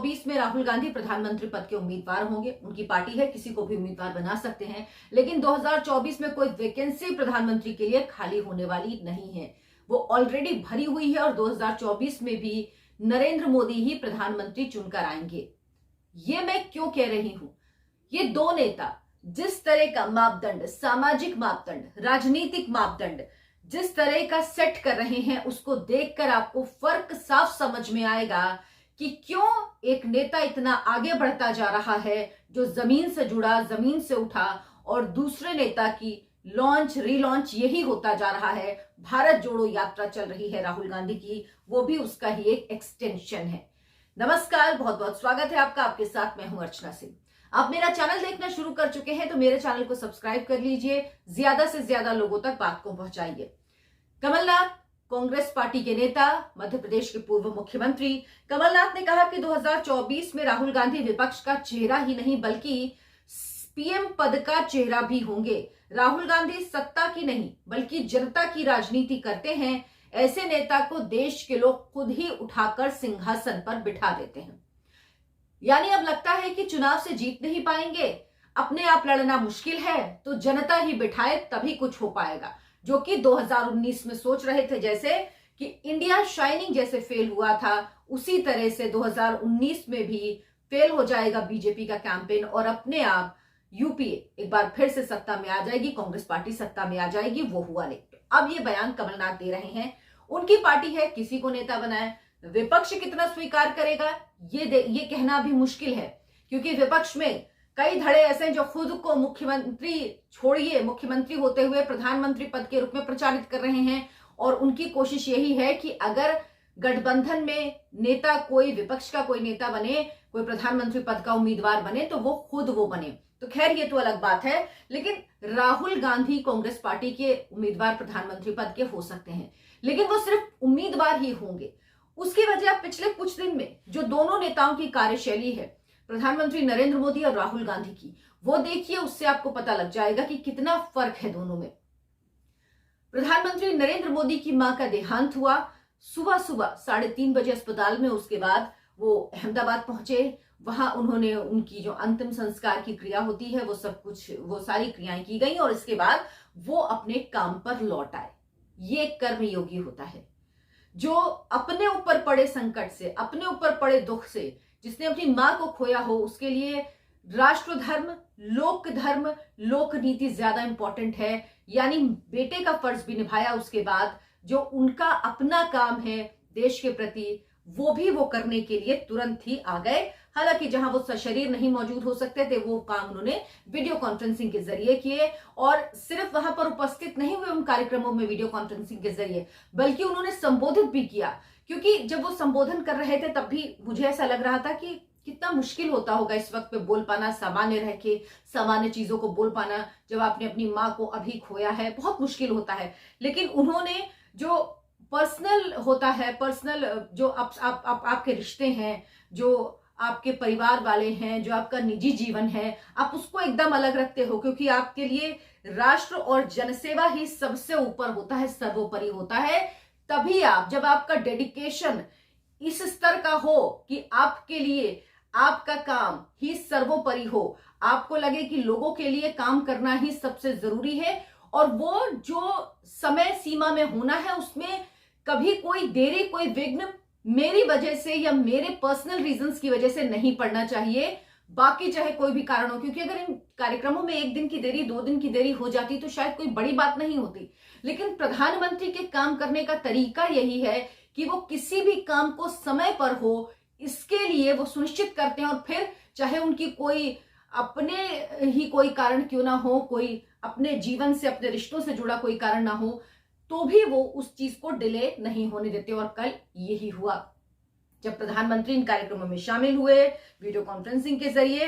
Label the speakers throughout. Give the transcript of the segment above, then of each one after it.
Speaker 1: 2024 में राहुल गांधी प्रधानमंत्री पद के उम्मीदवार होंगे। उनकी पार्टी है, किसी को भी उम्मीदवार बना सकते हैं, लेकिन 2024 में कोई वैकेंसी प्रधानमंत्री के लिए खाली होने वाली नहीं है। वो ऑलरेडी भरी हुई है और 2024 में भी नरेंद्र मोदी ही प्रधानमंत्री चुनकर आएंगे। ये मैं क्यों कह रही हूं? ये दो नेता जिस तरह का मापदंड, सामाजिक मापदंड, राजनीतिक मापदंड जिस तरह का सेट कर रहे हैं, उसको देखकर आपको फर्क साफ समझ में आएगा कि क्यों एक नेता इतना आगे बढ़ता जा रहा है जो जमीन से जुड़ा, जमीन से उठा, और दूसरे नेता की लॉन्च रीलॉन्च यही होता जा रहा है। भारत जोड़ो यात्रा चल रही है राहुल गांधी की, वो भी उसका ही एक एक्सटेंशन है। नमस्कार, बहुत बहुत स्वागत है आपका। आपके साथ मैं हूं अर्चना सिंह। आप मेरा चैनल देखना शुरू कर चुके हैं तो मेरे चैनल को सब्सक्राइब कर लीजिए, ज्यादा से ज्यादा लोगों तक बात को पहुंचाइए। कमलनाथ, कांग्रेस पार्टी के नेता, मध्य प्रदेश के पूर्व मुख्यमंत्री कमलनाथ ने कहा कि 2024 में राहुल गांधी विपक्ष का चेहरा ही नहीं बल्कि पीएम पद का चेहरा भी होंगे। राहुल गांधी सत्ता की नहीं बल्कि जनता की राजनीति करते हैं। ऐसे नेता को देश के लोग खुद ही उठाकर सिंहासन पर बिठा देते हैं। यानी अब लगता है कि चुनाव से जीत नहीं पाएंगे, अपने आप लड़ना मुश्किल है, तो जनता ही बिठाए तभी कुछ हो पाएगा। जो कि 2019 में सोच रहे थे जैसे कि इंडिया शाइनिंग जैसे फेल हुआ था, उसी तरह से 2019 में भी फेल हो जाएगा बीजेपी का कैंपेन और अपने आप यूपीए एक बार फिर से सत्ता में आ जाएगी, कांग्रेस पार्टी सत्ता में आ जाएगी। वो हुआ नहीं। अब ये बयान कमलनाथ दे रहे हैं। उनकी पार्टी है, किसी को नेता बनाए, विपक्ष कितना स्वीकार करेगा ये कहना भी मुश्किल है, क्योंकि विपक्ष में कई धड़े ऐसे हैं जो खुद को मुख्यमंत्री छोड़िए, मुख्यमंत्री होते हुए प्रधानमंत्री पद के रूप में प्रचारित कर रहे हैं। और उनकी कोशिश यही है कि अगर गठबंधन में नेता कोई, विपक्ष का कोई नेता बने, कोई प्रधानमंत्री पद का उम्मीदवार बने तो वो खुद वो बने। तो खैर ये तो अलग बात है, लेकिन राहुल गांधी कांग्रेस पार्टी के उम्मीदवार प्रधानमंत्री पद के हो सकते हैं, लेकिन वो सिर्फ उम्मीदवार ही होंगे। उसकी वजह पिछले कुछ दिन में जो दोनों नेताओं की कार्यशैली है, प्रधानमंत्री नरेंद्र मोदी और राहुल गांधी की, वो देखिए, उससे आपको पता लग जाएगा कि कितना फर्क है दोनों में। प्रधानमंत्री नरेंद्र मोदी की मां का देहांत हुआ सुबह सुबह 3:30 बजे अस्पताल में। उसके बाद वो अहमदाबाद पहुंचे, वहां उन्होंने उनकी जो अंतिम संस्कार की क्रिया होती है वो सब कुछ, वो सारी क्रियाएं की गई और इसके बाद वो अपने काम पर लौट आए। ये कर्मयोगी होता है जो अपने ऊपर पड़े संकट से, अपने ऊपर पड़े दुख से, जिसने अपनी मां को खोया हो, उसके लिए राष्ट्र धर्म, लोक धर्म, लोक नीति ज्यादा इंपॉर्टेंट है। यानी बेटे का फर्ज भी निभाया, उसके बाद जो उनका अपना काम है देश के प्रति, वो भी वो करने के लिए तुरंत ही आ गए। हालांकि जहां वो सशरीर नहीं मौजूद हो सकते थे, वो काम उन्होंने वीडियो कॉन्फ्रेंसिंग के जरिए किए। और सिर्फ वहां पर उपस्थित नहीं हुए उन कार्यक्रमों में वीडियो कॉन्फ्रेंसिंग के जरिए, बल्कि उन्होंने संबोधित भी किया। क्योंकि जब वो संबोधन कर रहे थे तब भी मुझे ऐसा लग रहा था कि कितना मुश्किल होता होगा इस वक्त पे बोल पाना, सामान्य रह के सामान्य चीजों को बोल पाना। जब आपने अपनी मां को अभी खोया है, बहुत मुश्किल होता है। लेकिन उन्होंने जो पर्सनल होता है, पर्सनल जो आपके रिश्ते हैं, जो आपके परिवार वाले हैं, जो आपका निजी जीवन है, आप उसको एकदम अलग रखते हो, क्योंकि आपके लिए राष्ट्र और जनसेवा ही सबसे ऊपर होता है, सर्वोपरि होता है। तभी आप, जब आपका डेडिकेशन इस स्तर का हो कि आपके लिए आपका काम ही सर्वोपरि हो, आपको लगे कि लोगों के लिए काम करना ही सबसे जरूरी है, और वो जो समय सीमा में होना है उसमें कभी कोई देरी, कोई विघ्न मेरी वजह से या मेरे पर्सनल रीजंस की वजह से नहीं पड़ना चाहिए, बाकी चाहे कोई भी कारण हो। क्योंकि अगर इन कार्यक्रमों में 1 दिन की देरी, 2 दिन की देरी हो जाती तो शायद कोई बड़ी बात नहीं होती। लेकिन प्रधानमंत्री के काम करने का तरीका यही है कि वो किसी भी काम को समय पर हो, इसके लिए वो सुनिश्चित करते हैं। और फिर चाहे उनकी कोई अपने ही कोई कारण क्यों ना हो, कोई अपने जीवन से, अपने रिश्तों से जुड़ा कोई कारण ना हो, तो भी वो उस चीज को डिले नहीं होने देते। और कल यही हुआ, जब प्रधानमंत्री इन कार्यक्रमों में शामिल हुए वीडियो कॉन्फ्रेंसिंग के जरिए।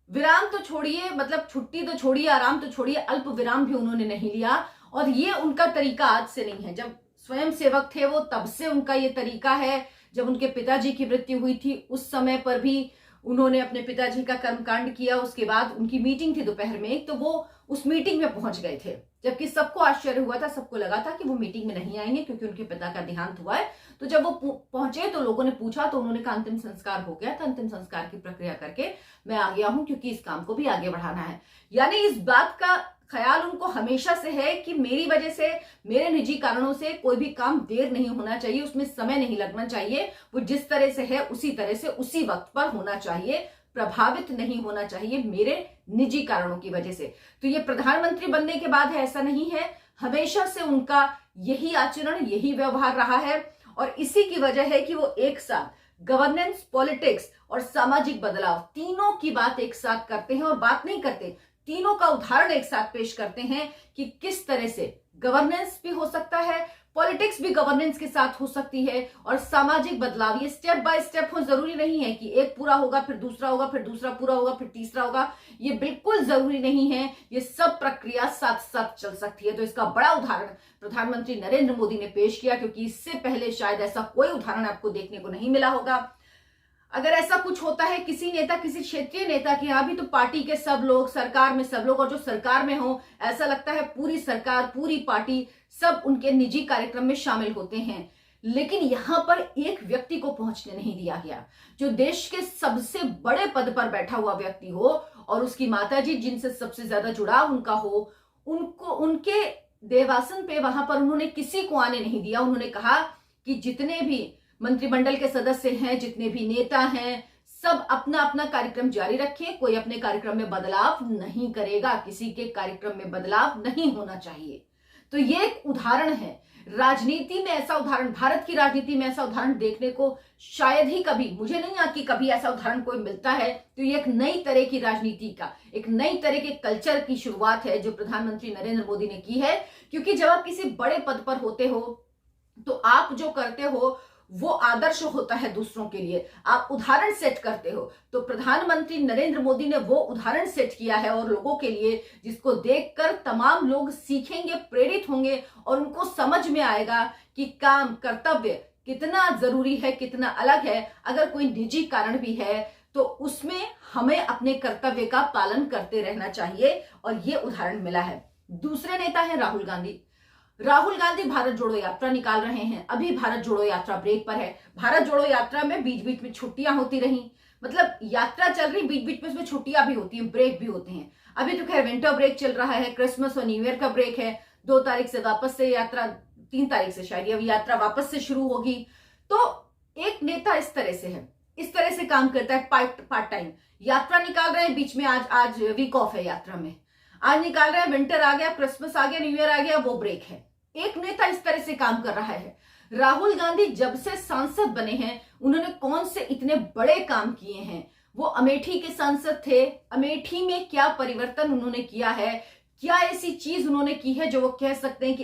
Speaker 1: विराम तो छोड़िए, मतलब छुट्टी तो छोड़िए, आराम तो छोड़िए, अल्प विराम भी उन्होंने नहीं लिया। और ये उनका तरीका आज से नहीं है, जब स्वयं सेवक थे वो तब से उनका ये तरीका है। जब उनके पिताजी की मृत्यु हुई थी उस समय पर भी उन्होंने अपने पिताजी का कर्मकांड किया, उसके बाद उनकी मीटिंग थी दोपहर में, तो वो उस मीटिंग में पहुंच गए थे, जबकि सबको आश्चर्य हुआ था, सबको लगा था कि वो मीटिंग में नहीं आएंगे क्योंकि उनके पिता का देहांत हुआ है। तो जब वो पहुंचे तो लोगों ने पूछा, तो उन्होंने कहा अंतिम संस्कार हो गया था, अंतिम संस्कार की प्रक्रिया करके मैं आ गया हूं क्योंकि इस काम को भी आगे बढ़ाना है। यानी इस बात का ख्याल उनको हमेशा से है कि मेरी वजह से, मेरे निजी कारणों से कोई भी काम देर नहीं होना चाहिए, उसमें समय नहीं लगना चाहिए, वो जिस तरह से है उसी तरह से उसी वक्त पर होना चाहिए, प्रभावित नहीं होना चाहिए मेरे निजी कारणों की वजह से। तो ये प्रधानमंत्री बनने के बाद है, ऐसा नहीं है, हमेशा से उनका यही आचरण, यही व्यवहार रहा है। और इसी की वजह है कि वो एक साथ गवर्नेंस, पॉलिटिक्स और सामाजिक बदलाव तीनों की बात एक साथ करते हैं, और बात नहीं करते, तीनों का उदाहरण एक साथ पेश करते हैं कि किस तरह से गवर्नेंस भी हो सकता है, पॉलिटिक्स भी गवर्नेंस के साथ हो सकती है, और सामाजिक बदलाव ये स्टेप बाय स्टेप हो। जरूरी नहीं है कि एक पूरा होगा फिर दूसरा होगा, फिर दूसरा पूरा होगा फिर तीसरा होगा, ये बिल्कुल जरूरी नहीं है। ये सब प्रक्रिया साथ साथ चल सकती है। तो इसका बड़ा उदाहरण प्रधानमंत्री नरेंद्र मोदी ने पेश किया, क्योंकि इससे पहले शायद ऐसा कोई उदाहरण आपको देखने को नहीं मिला होगा। अगर ऐसा कुछ होता है किसी नेता, किसी क्षेत्रीय नेता के यहाँ भी, तो पार्टी के सब लोग, सरकार में सब लोग, और जो सरकार में हो, ऐसा लगता है पूरी सरकार, पूरी पार्टी, सब उनके निजी कार्यक्रम में शामिल होते हैं। लेकिन यहां पर एक व्यक्ति को पहुंचने नहीं दिया गया, जो देश के सबसे बड़े पद पर बैठा हुआ व्यक्ति हो, और उसकी माताजी जिनसे सबसे ज्यादा जुड़ाव उनका हो, उनको, उनके देवासन पे वहां पर उन्होंने किसी को आने नहीं दिया। उन्होंने कहा कि जितने भी मंत्रिमंडल के सदस्य हैं, जितने भी नेता हैं, सब अपना अपना कार्यक्रम जारी रखें, कोई अपने कार्यक्रम में बदलाव नहीं करेगा, किसी के कार्यक्रम में बदलाव नहीं होना चाहिए। तो ये एक उदाहरण है। राजनीति में ऐसा उदाहरण, भारत की राजनीति में ऐसा उदाहरण देखने को शायद ही कभी, मुझे नहीं याद कि कभी ऐसा उदाहरण कोई मिलता है। तो ये एक नई तरह की राजनीति का, एक नई तरह के कल्चर की शुरुआत है जो प्रधानमंत्री नरेंद्र मोदी ने की है। क्योंकि जब आप किसी बड़े पद पर होते हो तो आप जो करते हो वो आदर्श होता है दूसरों के लिए, आप उदाहरण सेट करते हो। तो प्रधानमंत्री नरेंद्र मोदी ने वो उदाहरण सेट किया है और लोगों के लिए, जिसको देखकर तमाम लोग सीखेंगे, प्रेरित होंगे, और उनको समझ में आएगा कि काम, कर्तव्य कितना जरूरी है, कितना अलग है। अगर कोई निजी कारण भी है तो उसमें हमें अपने कर्तव्य का पालन करते रहना चाहिए, और ये उदाहरण मिला है। दूसरे नेता है राहुल गांधी। राहुल गांधी भारत जोड़ो यात्रा निकाल रहे हैं। अभी भारत जोड़ो यात्रा ब्रेक पर है। भारत जोड़ो यात्रा में बीच बीच में छुट्टियां होती रही, मतलब यात्रा चल रही, बीच बीच में उसमें छुट्टियां भी होती हैं, ब्रेक भी होते हैं। अभी तो खैर विंटर ब्रेक चल रहा है, क्रिसमस और न्यू ईयर का ब्रेक है। 2 तारीख से वापस से यात्रा, 3 तारीख से शायद अब यात्रा वापस से शुरू होगी। तो एक नेता इस तरह से है, इस तरह से काम करता है, पार्ट टाइम यात्रा निकाल रहे हैं, बीच में आज वीक ऑफ है यात्रा में, आज निकाल रहे हैं, विंटर आ गया, क्रिसमस आ गया, न्यू ईयर आ गया, वो ब्रेक है। एक नेता इस तरह से काम कर रहा है। राहुल गांधी जब से सांसद बने हैं, उन्होंने कौन से इतने बड़े काम किए हैं। वो अमेठी के सांसद थे, अमेठी में क्या परिवर्तन उन्होंने किया है, क्या ऐसी चीज उन्होंने की है जो वो कह सकते हैं कि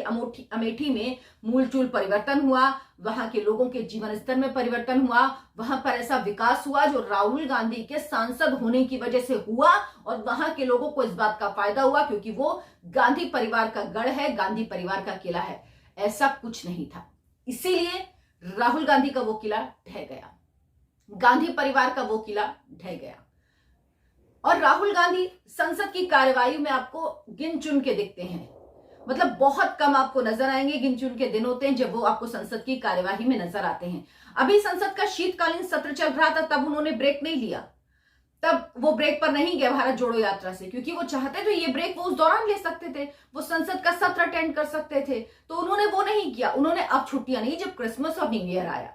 Speaker 1: अमेठी में मूलचूल परिवर्तन हुआ, वहां के लोगों के जीवन स्तर में परिवर्तन हुआ, वहां पर ऐसा विकास हुआ जो राहुल गांधी के सांसद होने की वजह से हुआ, और वहां के लोगों को इस बात का फायदा हुआ क्योंकि वो गांधी परिवार का गढ़ है, गांधी परिवार का किला है। ऐसा कुछ नहीं था, इसीलिए राहुल गांधी का वो किला ढह गया, गांधी परिवार का वो किला ढह गया। और राहुल गांधी संसद की कार्यवाही में आपको गिन चुन के दिखते हैं, मतलब बहुत कम आपको नजर आएंगे, गिन चुन के दिन होते हैं जब वो आपको संसद की कार्यवाही में नजर आते हैं। अभी संसद का शीतकालीन सत्र चल रहा था, तब उन्होंने ब्रेक नहीं लिया, तब वो ब्रेक पर नहीं गए भारत जोड़ो यात्रा से, क्योंकि वो चाहते थे ये ब्रेक वो उस दौरान ले सकते थे, वो संसद का सत्र अटेंड कर सकते थे, तो उन्होंने वो नहीं किया। उन्होंने अब छुट्टियां नहीं, जब क्रिसमस और न्यू ईयर आया।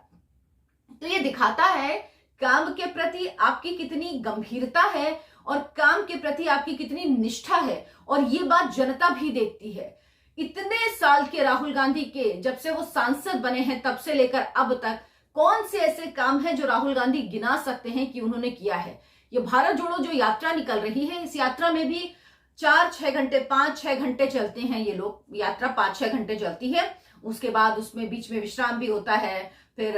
Speaker 1: तो ये दिखाता है काम के प्रति आपकी कितनी गंभीरता है और काम के प्रति आपकी कितनी निष्ठा है, और ये बात जनता भी देखती है। इतने साल के राहुल गांधी के, जब से वो सांसद बने हैं तब से लेकर अब तक, कौन से ऐसे काम हैं जो राहुल गांधी गिना सकते हैं कि उन्होंने किया है। ये भारत जोड़ो जो यात्रा निकल रही है, इस यात्रा में भी 4-6 घंटे, 5-6 घंटे चलते हैं ये लोग, यात्रा 5-6 घंटे चलती है, उसके बाद उसमें बीच में विश्राम भी होता है, फिर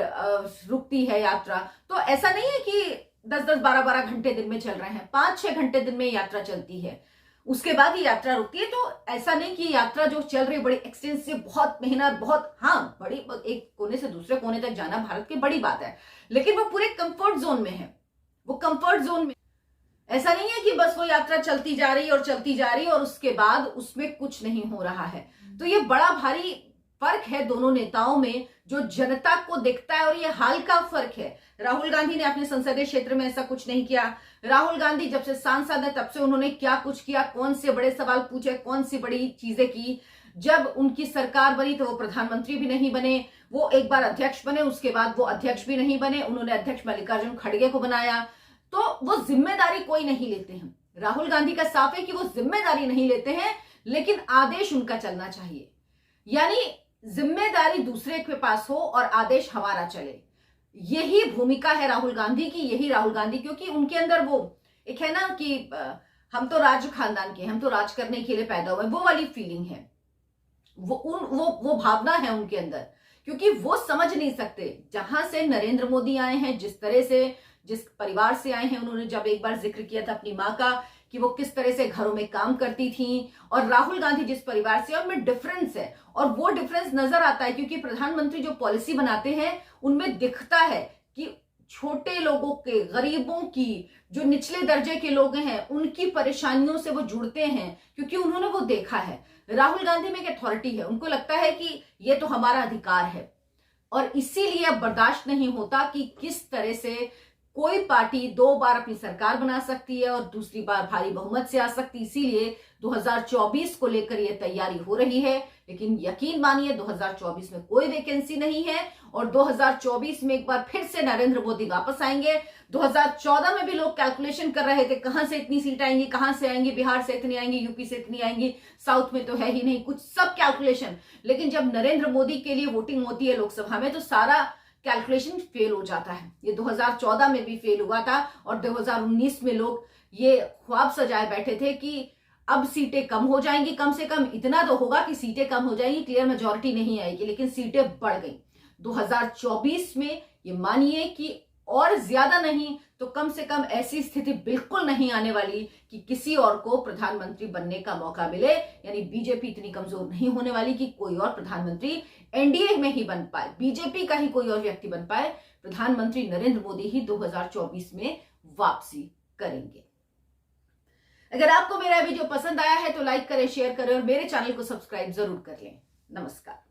Speaker 1: रुकती है यात्रा। तो ऐसा नहीं है कि 10-10, 12-12 घंटे दिन में चल रहे हैं, 5-6 घंटे दिन में यात्रा चलती है, उसके बाद ये यात्रा रुकती है। तो ऐसा नहीं कि यात्रा जो चल रही बड़ी एक्सटेंसिव, बहुत मेहनत, बहुत, हाँ बड़ी, एक कोने से दूसरे कोने तक जाना भारत की बड़ी बात है, लेकिन वो पूरे कंफर्ट जोन में है, वो कंफर्ट जोन में। ऐसा नहीं है कि बस वो यात्रा चलती जा रही और चलती जा रही और उसके बाद उसमें कुछ नहीं हो रहा है। तो ये बड़ा भारी फर्क है दोनों नेताओं में, जो जनता को दिखता है, और ये हाल का फर्क है। राहुल गांधी ने अपने संसदीय क्षेत्र में ऐसा कुछ नहीं किया। राहुल गांधी जब से सांसद है तब से उन्होंने क्या कुछ किया, कौन से बड़े सवाल पूछे, कौन सी बड़ी चीजें की। जब उनकी सरकार बनी तो वो प्रधानमंत्री भी नहीं बने, वो एक बार अध्यक्ष बने, उसके बाद वो अध्यक्ष भी नहीं बने, उन्होंने अध्यक्ष मल्लिकार्जुन खड़गे को बनाया। तो वो जिम्मेदारी कोई नहीं लेते हैं। राहुल गांधी का साफ है कि वो जिम्मेदारी नहीं लेते हैं, लेकिन आदेश उनका चलना चाहिए। यानी जिम्मेदारी दूसरे के पास हो और आदेश हमारा चले। यही भूमिका है राहुल गांधी की, यही राहुल गांधी, क्योंकि उनके अंदर वो एक है ना कि हम तो राज खानदान के, हम तो राज करने के लिए पैदा हुए, वो वाली फीलिंग है, वो भावना है उनके अंदर। क्योंकि वो समझ नहीं सकते, जहां से नरेंद्र मोदी आए हैं, जिस तरह से, जिस परिवार से आए हैं, उन्होंने जब एक बार जिक्र किया था अपनी माँ का कि वो किस तरह से घरों में काम करती थी, और राहुल गांधी जिस परिवार से, उनमें डिफरेंस है। और वो डिफरेंस नजर आता है क्योंकि प्रधानमंत्री जो पॉलिसी बनाते हैं उनमें दिखता है कि छोटे लोगों के, गरीबों की, जो निचले दर्जे के लोग हैं, उनकी परेशानियों से वो जुड़ते हैं, क्योंकि उन्होंने वो देखा है। राहुल गांधी में एक अथॉरिटी है, उनको लगता है कि ये तो हमारा अधिकार है, और इसीलिए अब बर्दाश्त नहीं होता कि किस तरह से कोई पार्टी 2 बार अपनी सरकार बना सकती है और दूसरी बार भारी बहुमत से आ सकती। इसीलिए 2024 को लेकर यह तैयारी हो रही है। लेकिन यकीन मानिए 2024 में कोई वैकेंसी नहीं है, और 2024 में एक बार फिर से नरेंद्र मोदी वापस आएंगे। 2014 में भी लोग कैलकुलेशन कर रहे थे कहां से इतनी सीट आएंगी, कहां से आएंगी, बिहार से इतनी आएंगी, यूपी से इतनी आएंगी, साउथ में तो है ही नहीं कुछ, सब कैलकुलेशन। लेकिन जब नरेंद्र मोदी के लिए वोटिंग होती है लोकसभा में तो सारा कैलकुलेशन फेल हो जाता है। ये 2014 में भी फेल हुआ था, और 2019 में लोग ये ख्वाब सजाए बैठे थे कि अब सीटें कम हो जाएंगी, कम से कम इतना तो होगा कि सीटें कम हो जाएंगी, क्लियर मेजॉरिटी नहीं आएगी, लेकिन सीटें बढ़ गई। 2024 में ये मानिए कि और ज्यादा नहीं तो कम से कम ऐसी स्थिति बिल्कुल नहीं आने वाली कि किसी और को प्रधानमंत्री बनने का मौका मिले। यानी बीजेपी इतनी कमजोर नहीं होने वाली कि कोई और प्रधानमंत्री एनडीए में ही बन पाए, बीजेपी का ही कोई और व्यक्ति बन पाए। प्रधानमंत्री नरेंद्र मोदी ही 2024 में वापसी करेंगे। अगर आपको मेरा वीडियो पसंद आया है तो लाइक करें, शेयर करें और मेरे चैनल को सब्सक्राइब जरूर कर लें। नमस्कार।